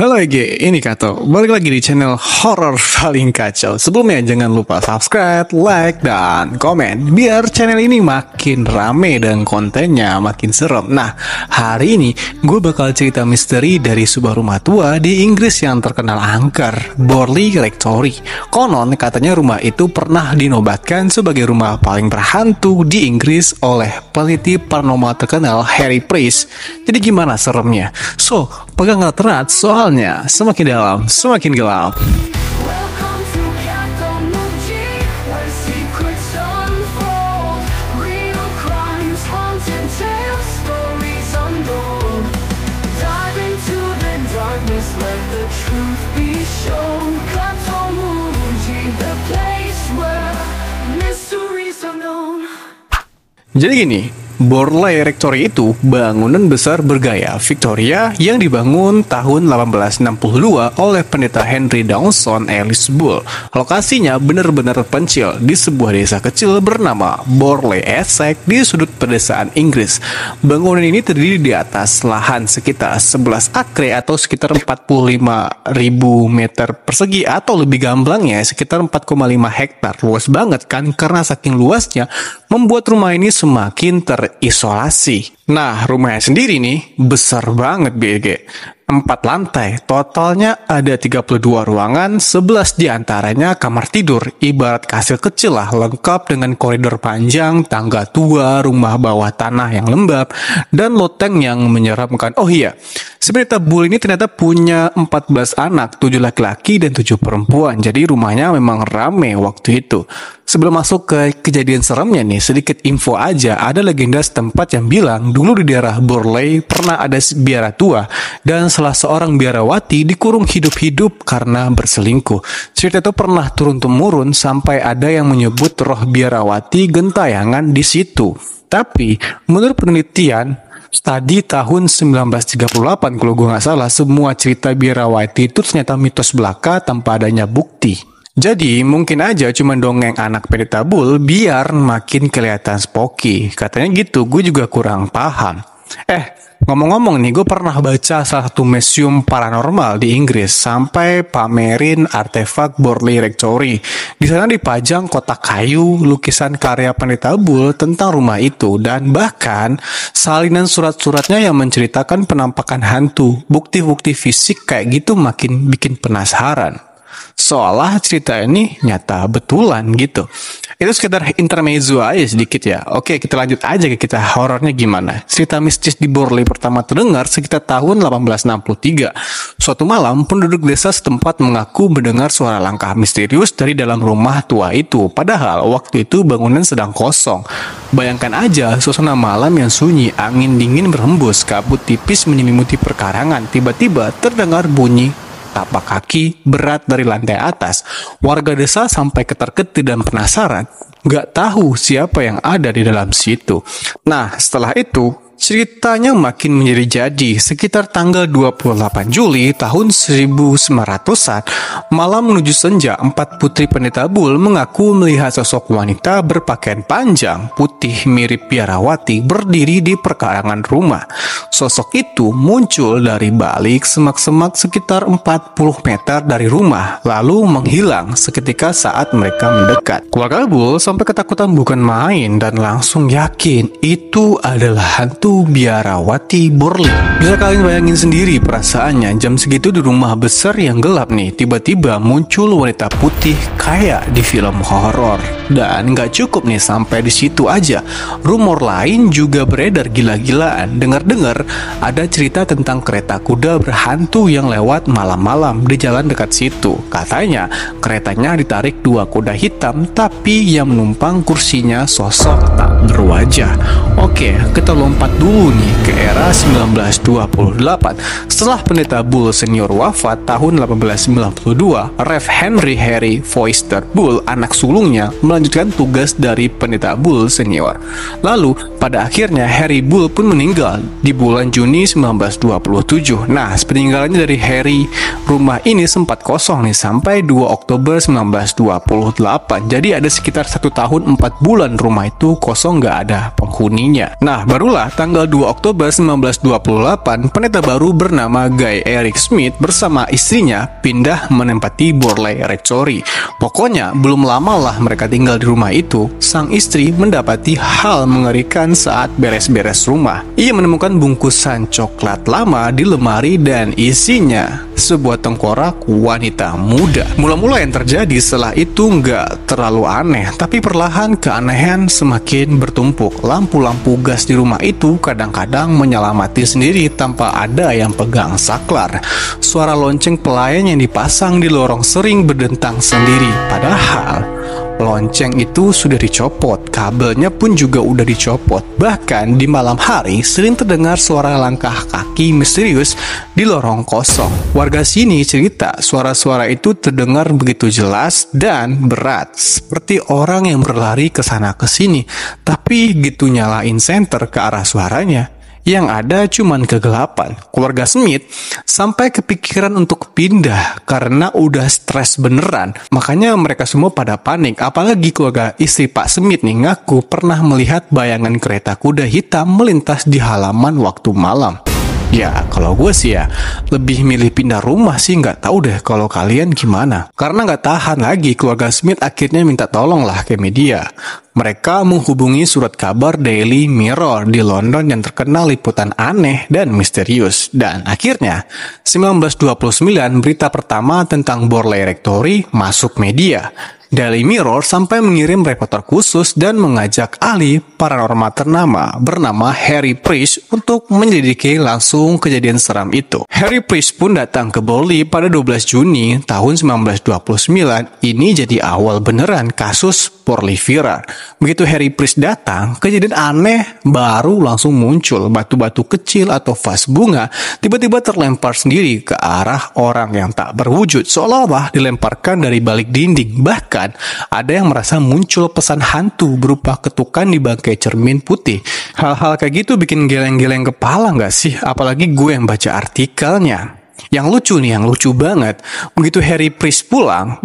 Halo EG, ini Kato. Balik lagi di channel horror paling kacau. Sebelumnya jangan lupa subscribe, like, dan komen biar channel ini makin rame dan kontennya makin serem. Nah, hari ini gue bakal cerita misteri dari sebuah rumah tua di Inggris yang terkenal angker, Borley Rectory. Konon katanya rumah itu pernah dinobatkan sebagai rumah paling berhantu di Inggris oleh peneliti paranormal terkenal Harry Price. Jadi gimana seremnya? So, pegang erat soalnya semakin dalam semakin gelap. Welcome to Katamuji, where secrets unfold. Real crimes, haunted tales, stories untold. Dive into the darkness, let the truth be shown. Katamuji, the place where mysteries unknown. Jadi gini, Borley Rectory itu bangunan besar bergaya Victoria yang dibangun tahun 1862 oleh pendeta Henry Dawson Ellis Bull. Lokasinya benar-benar pencil di sebuah desa kecil bernama Borley, Essex di sudut pedesaan Inggris. Bangunan ini terdiri di atas lahan sekitar 11 akre atau sekitar 45.000 meter persegi atau lebih gamblangnya sekitar 4,5 hektar. Luas banget kan, karena saking luasnya membuat rumah ini semakin terisolasi. Nah, rumahnya sendiri nih besar banget BG. 4 lantai, totalnya ada 32 ruangan, 11 diantaranya kamar tidur, ibarat kastil kecil lah, lengkap dengan koridor panjang, tangga tua, rumah bawah tanah yang lembab, dan loteng yang menyeramkan. Oh iya, si pendeta Bull ini ternyata punya 14 anak, 7 laki-laki dan 7 perempuan, jadi rumahnya memang rame waktu itu. Sebelum masuk ke kejadian seremnya nih, sedikit info aja, ada legenda setempat yang bilang dulu di daerah Borley pernah ada biara tua dan salah seorang biarawati dikurung hidup-hidup karena berselingkuh. Cerita itu pernah turun-temurun sampai ada yang menyebut roh biarawati gentayangan di situ. Tapi menurut penelitian studi tahun 1938 kalau gue nggak salah, semua cerita biarawati itu ternyata mitos belaka tanpa adanya bukti. Jadi mungkin aja cuma dongeng anak pendeta Bull biar makin kelihatan spooky. Katanya gitu, gue juga kurang paham. Ngomong-ngomong nih, gue pernah baca salah satu museum paranormal di Inggris sampai pamerin artefak Borley Rectory. Di sana dipajang kotak kayu, lukisan karya pendeta Bull tentang rumah itu, dan bahkan salinan surat-suratnya yang menceritakan penampakan hantu. Bukti-bukti fisik kayak gitu makin bikin penasaran. Seolah cerita ini nyata betulan gitu. Itu sekitar intermezzo aja sedikit ya. Oke, kita lanjut aja ke kita horornya gimana. Cerita mistis di Borley pertama terdengar sekitar tahun 1863. Suatu malam, penduduk desa setempat mengaku mendengar suara langkah misterius dari dalam rumah tua itu. Padahal waktu itu bangunan sedang kosong. Bayangkan aja suasana malam yang sunyi, angin dingin berhembus, kabut tipis menyelimuti perkarangan. Tiba-tiba terdengar bunyi tapak kaki berat dari lantai atas. Warga desa sampai ketar-ketir dan penasaran, gak tahu siapa yang ada di dalam situ. Nah, setelah itu ceritanya makin menjadi-jadi. Sekitar tanggal 28 Juli tahun 1900-an, malam menuju senja, 4 putri pendeta Bull mengaku melihat sosok wanita berpakaian panjang putih mirip biarawati berdiri di perkarangan rumah. Sosok itu muncul dari balik semak-semak sekitar 40 meter dari rumah, lalu menghilang seketika saat mereka mendekat. Keluarga Bull sampai ketakutan bukan main dan langsung yakin itu adalah hantu biarawati Borley. Bisa kalian bayangin sendiri perasaannya jam segitu di rumah besar yang gelap nih, tiba-tiba muncul wanita putih kayak di film horor. Dan nggak cukup nih sampai di situ aja, rumor lain juga beredar gila-gilaan. Dengar-dengar ada cerita tentang kereta kuda berhantu yang lewat malam-malam di jalan dekat situ. Katanya keretanya ditarik 2 kuda hitam, tapi yang menumpang kursinya sosok tak berwajah. Oke, kita lompat dulu nih ke era 1928. Setelah pendeta Bull senior wafat tahun 1892, Rev Harry Foister Bull, anak sulungnya, melanjutkan tugas dari pendeta Bull senior. Lalu pada akhirnya Harry Bull pun meninggal di bulan Juni 1927. Nah, peninggalannya dari Harry rumah ini sempat kosong nih sampai 2 Oktober 1928. Jadi ada sekitar 1 tahun 4 bulan rumah itu kosong, nggak ada penghuninya. Nah, barulah tanggal 2 Oktober 1928, pendeta baru bernama Guy Eric Smith bersama istrinya pindah menempati Borley Rectory. Pokoknya belum lama lah mereka tinggal di rumah itu, sang istri mendapati hal mengerikan saat beres-beres rumah. Ia menemukan bungkusan coklat lama di lemari dan isinya sebuah tengkorak wanita muda. Mula-mula yang terjadi setelah itu nggak terlalu aneh, tapi perlahan keanehan semakin bertumpuk. Lampu-lampu gas di rumah itu kadang-kadang menyala mati sendiri tanpa ada yang pegang saklar. Suara lonceng pelayan yang dipasang di lorong sering berdentang sendiri, padahal lonceng itu sudah dicopot, kabelnya pun juga udah dicopot. Bahkan di malam hari sering terdengar suara langkah kaki misterius di lorong kosong. Warga sini cerita suara-suara itu terdengar begitu jelas dan berat, seperti orang yang berlari ke sana ke sini. Tapi gitu nyalain senter ke arah suaranya, yang ada cuman kegelapan. Keluarga Smith sampai kepikiran untuk pindah karena udah stres beneran. Makanya mereka semua pada panik. Apalagi keluarga istri Pak Smith nih ngaku pernah melihat bayangan kereta kuda hitam melintas di halaman waktu malam. Ya, kalau gue sih ya lebih milih pindah rumah sih, nggak tahu deh kalau kalian gimana. Karena nggak tahan lagi, keluarga Smith akhirnya minta tolong lah ke media. Mereka menghubungi surat kabar Daily Mirror di London yang terkenal liputan aneh dan misterius. Dan akhirnya, 1929 berita pertama tentang Borley Rectory masuk media. Daily Mirror sampai mengirim reporter khusus dan mengajak ahli paranormal ternama bernama Harry Priest untuk menyelidiki langsung kejadian seram itu. Harry Priest pun datang ke Borley pada 12 Juni tahun 1929. Ini jadi awal beneran kasus Borley viral. Begitu Harry Priest datang, kejadian aneh baru langsung muncul. Batu-batu kecil atau vas bunga tiba-tiba terlempar sendiri ke arah orang yang tak berwujud, seolah-olah dilemparkan dari balik dinding. Bahkan ada yang merasa muncul pesan hantu berupa ketukan di bangkai cermin putih. Hal-hal kayak gitu bikin geleng-geleng kepala nggak sih? Apalagi gue yang baca artikelnya. Yang lucu nih, yang lucu banget. Begitu Harry Priest pulang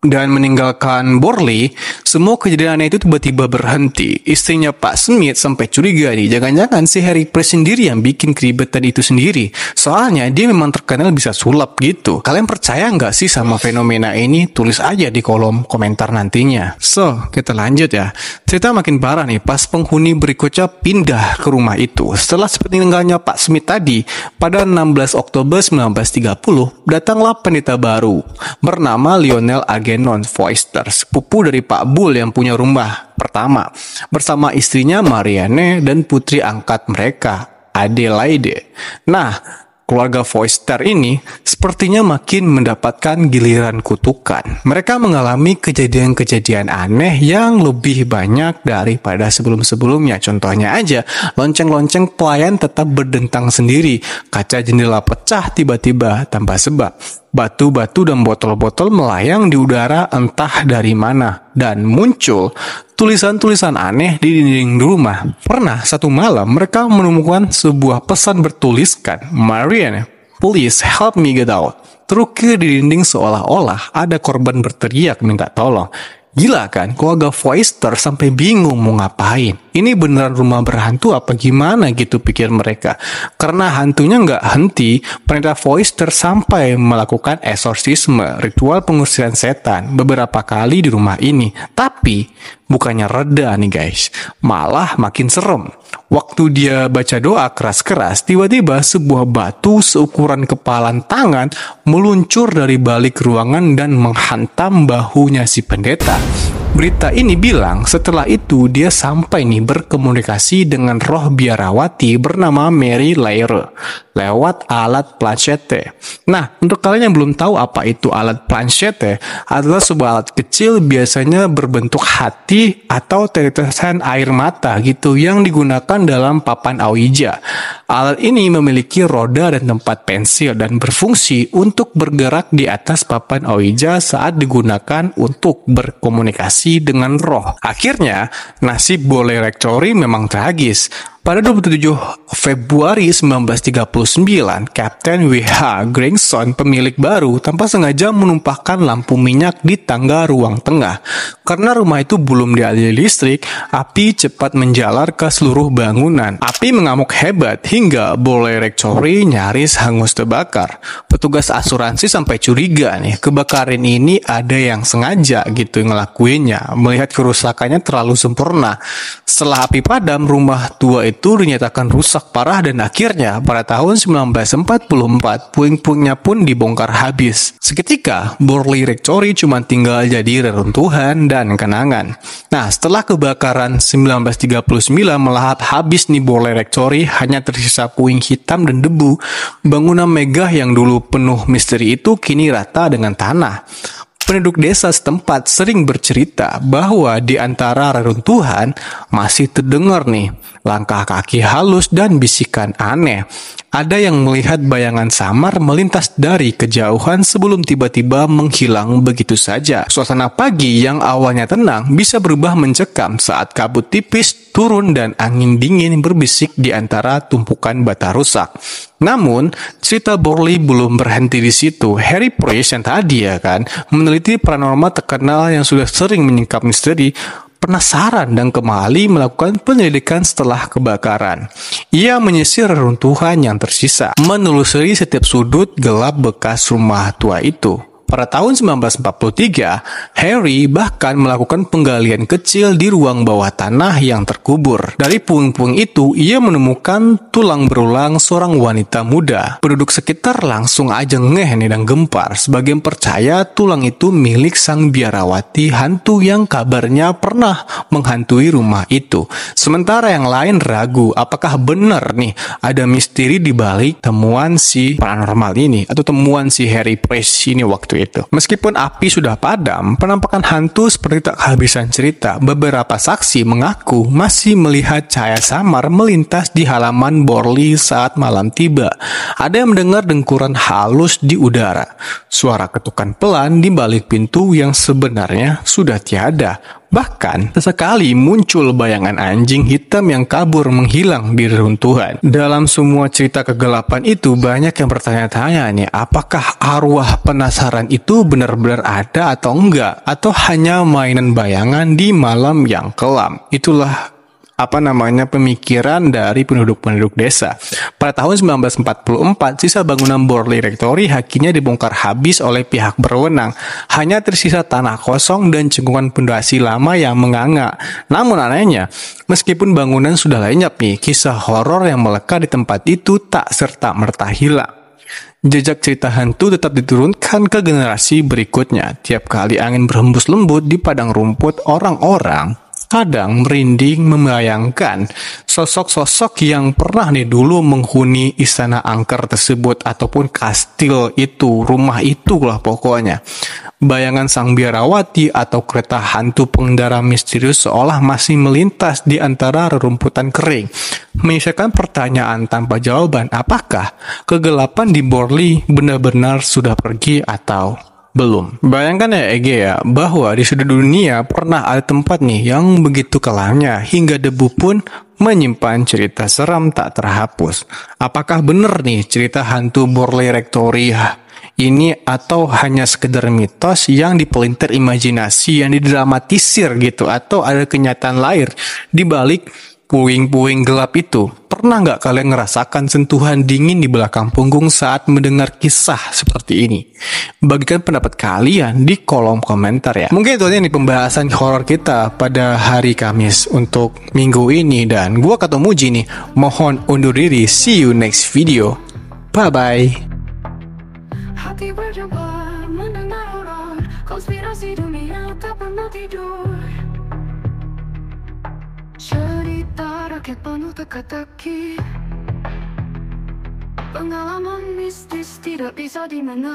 dan meninggalkan Borley, semua kejadian aneh itu tiba-tiba berhenti. Istrinya Pak Smith sampai curiga nih, jangan-jangan si Harry Priest sendiri yang bikin keribetan itu sendiri. Soalnya dia memang terkenal bisa sulap gitu. Kalian percaya nggak sih sama fenomena ini? Tulis aja di kolom komentar nantinya. So, kita lanjut ya. Cerita makin parah nih pas penghuni berikutnya pindah ke rumah itu. Setelah seperti tinggalnya Pak Smith tadi, pada 16 Oktober 1930, datanglah pendeta baru bernama Lionel Agenon Foister, sepupu dari Pak Bull yang punya rumah pertama, bersama istrinya Marianne dan putri angkat mereka, Adelaide. Nah, keluarga Foister ini sepertinya makin mendapatkan giliran kutukan. Mereka mengalami kejadian-kejadian aneh yang lebih banyak daripada sebelum-sebelumnya. Contohnya aja, lonceng-lonceng pelayan tetap berdentang sendiri, kaca jendela pecah tiba-tiba tanpa sebab. Batu-batu dan botol-botol melayang di udara entah dari mana. Dan muncul tulisan-tulisan aneh di dinding rumah. Pernah satu malam mereka menemukan sebuah pesan bertuliskan, "Marianne, please help me get out." Terukir di dinding seolah-olah ada korban berteriak minta tolong. Gila kan, keluarga Foister sampai bingung mau ngapain. Ini beneran rumah berhantu apa gimana gitu pikir mereka. Karena hantunya nggak henti, pendeta Foister sampai melakukan eksorsisme, ritual pengusiran setan beberapa kali di rumah ini. Tapi bukannya reda nih guys, malah makin serem. Waktu dia baca doa keras-keras, tiba-tiba sebuah batu seukuran kepalan tangan meluncur dari balik ruangan dan menghantam bahunya si pendeta. Berita ini bilang setelah itu dia sampai nih berkomunikasi dengan roh biarawati bernama Mary Laire lewat alat planchette. Nah, untuk kalian yang belum tahu apa itu alat planchette, adalah sebuah alat kecil biasanya berbentuk hati atau tetesan air mata gitu yang digunakan dalam papan Ouija. Alat ini memiliki roda dan tempat pensil dan berfungsi untuk bergerak di atas papan Ouija saat digunakan untuk berkomunikasi dengan roh. Akhirnya, nasib Borley Rectory memang tragis. Pada 27 Februari 1939, Kapten W.H. Grayson, pemilik baru, tanpa sengaja menumpahkan lampu minyak di tangga ruang tengah. Karena rumah itu belum dialiri listrik, api cepat menjalar ke seluruh bangunan. Api mengamuk hebat hingga boiler rectory nyaris hangus terbakar. Petugas asuransi sampai curiga nih, kebakaran ini ada yang sengaja gitu ngelakuinnya, melihat kerusakannya terlalu sempurna. Setelah api padam, rumah tua itu dinyatakan rusak parah dan akhirnya pada tahun 1944 puing-puingnya pun dibongkar habis. Seketika, Borley Rectory cuma tinggal jadi reruntuhan dan kenangan. Nah, setelah kebakaran 1939 melahap habis nih Borley Rectory, hanya tersisa puing hitam dan debu. Bangunan megah yang dulu penuh misteri itu kini rata dengan tanah. Penduduk desa setempat sering bercerita bahwa di antara reruntuhan masih terdengar nih langkah kaki halus dan bisikan aneh. Ada yang melihat bayangan samar melintas dari kejauhan sebelum tiba-tiba menghilang begitu saja. Suasana pagi yang awalnya tenang bisa berubah mencekam saat kabut tipis turun dan angin dingin berbisik di antara tumpukan bata rusak. Namun, cerita Borley belum berhenti di situ. Harry Price yang tadi meneliti paranormal terkenal yang sudah sering menyingkap misteri, penasaran dan kembali melakukan penyelidikan setelah kebakaran. Ia menyisir reruntuhan yang tersisa, menelusuri setiap sudut gelap bekas rumah tua itu. Pada tahun 1943, Harry bahkan melakukan penggalian kecil di ruang bawah tanah yang terkubur. Dari puing-puing itu, ia menemukan tulang berulang seorang wanita muda. Penduduk sekitar langsung aja ngeh dan gempar. Sebagian percaya tulang itu milik sang biarawati hantu yang kabarnya pernah menghantui rumah itu. Sementara yang lain ragu apakah benar nih ada misteri di balik temuan si paranormal ini atau temuan si Harry Price ini waktu itu. Meskipun api sudah padam, penampakan hantu seperti tak kehabisan cerita. Beberapa saksi mengaku masih melihat cahaya samar melintas di halaman Borley saat malam tiba. Ada yang mendengar dengkuran halus di udara, suara ketukan pelan di balik pintu yang sebenarnya sudah tiada. Bahkan, sesekali muncul bayangan anjing hitam yang kabur menghilang di reruntuhan. Dalam semua cerita kegelapan itu, banyak yang bertanya-tanya nih, apakah arwah penasaran itu benar-benar ada atau enggak? Atau hanya mainan bayangan di malam yang kelam? Itulah pemikiran dari penduduk-penduduk desa. Pada tahun 1944, sisa bangunan Borley Rectory akhirnya dibongkar habis oleh pihak berwenang. Hanya tersisa tanah kosong dan cekungan pondasi lama yang menganga. Namun anehnya, meskipun bangunan sudah lenyap nih, kisah horor yang melekat di tempat itu tak serta-merta hilang. Jejak cerita hantu tetap diturunkan ke generasi berikutnya. Tiap kali angin berhembus lembut di padang rumput, orang-orang kadang merinding membayangkan sosok-sosok yang pernah dulu menghuni istana angker tersebut ataupun kastil itu, rumah itu lah pokoknya. Bayangan sang biarawati atau kereta hantu pengendara misterius seolah masih melintas di antara rerumputan kering, menyisakan pertanyaan tanpa jawaban. Apakah kegelapan di Borley benar-benar sudah pergi atau belum? Bayangkan ya Ege bahwa di seluruh dunia pernah ada tempat nih yang begitu kelamnya hingga debu pun menyimpan cerita seram tak terhapus. Apakah benar nih cerita hantu Borley Rectory ini atau hanya sekedar mitos yang dipelintir imajinasi yang didramatisir gitu, atau ada kenyataan lain di balik puing-puing gelap itu? Pernah nggak kalian ngerasakan sentuhan dingin di belakang punggung saat mendengar kisah seperti ini? Bagikan pendapat kalian di kolom komentar ya. Mungkin itu aja nih pembahasan horor kita pada hari Kamis untuk minggu ini. Dan gua Kato Muji nih, mohon undur diri. See you next video. Bye-bye. Hati berjumpa mendengar horor, konspirasi dunia tak pernah tidur. Cerita rakyat penuh teka-teki, pengalaman mistis tidak bisa dimengerti.